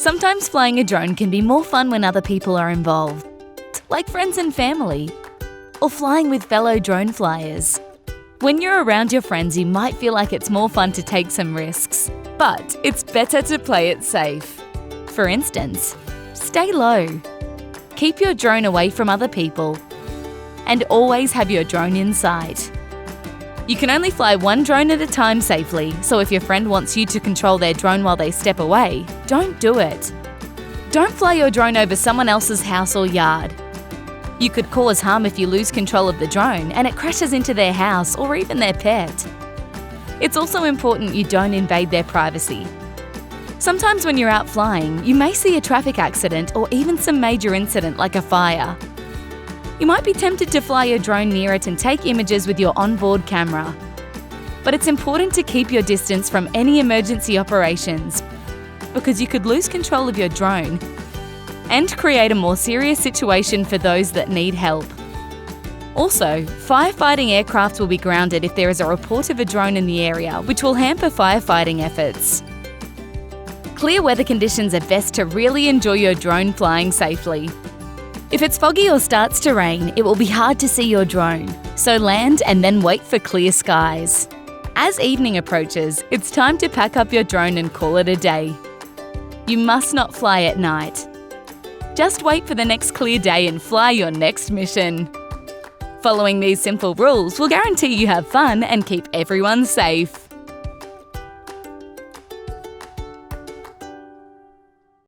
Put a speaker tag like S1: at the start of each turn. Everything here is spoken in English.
S1: Sometimes flying a drone can be more fun when other people are involved, like friends and family, or flying with fellow drone flyers. When you're around your friends, you might feel like it's more fun to take some risks, but it's better to play it safe. For instance, stay low, keep your drone away from other people, and always have your drone in sight. You can only fly one drone at a time safely, so if your friend wants you to control their drone while they step away, don't do it. Don't fly your drone over someone else's house or yard. You could cause harm if you lose control of the drone and it crashes into their house or even their pet. It's also important you don't invade their privacy. Sometimes when you're out flying, you may see a traffic accident or even some major incident like a fire. You might be tempted to fly your drone near it and take images with your onboard camera. But it's important to keep your distance from any emergency operations because you could lose control of your drone and create a more serious situation for those that need help. Also, firefighting aircraft will be grounded if there is a report of a drone in the area, which will hamper firefighting efforts. Clear weather conditions are best to really enjoy your drone flying safely. If it's foggy or starts to rain, it will be hard to see your drone, so land and then wait for clear skies. As evening approaches, it's time to pack up your drone and call it a day. You must not fly at night. Just wait for the next clear day and fly your next mission. Following these simple rules will guarantee you have fun and keep everyone safe.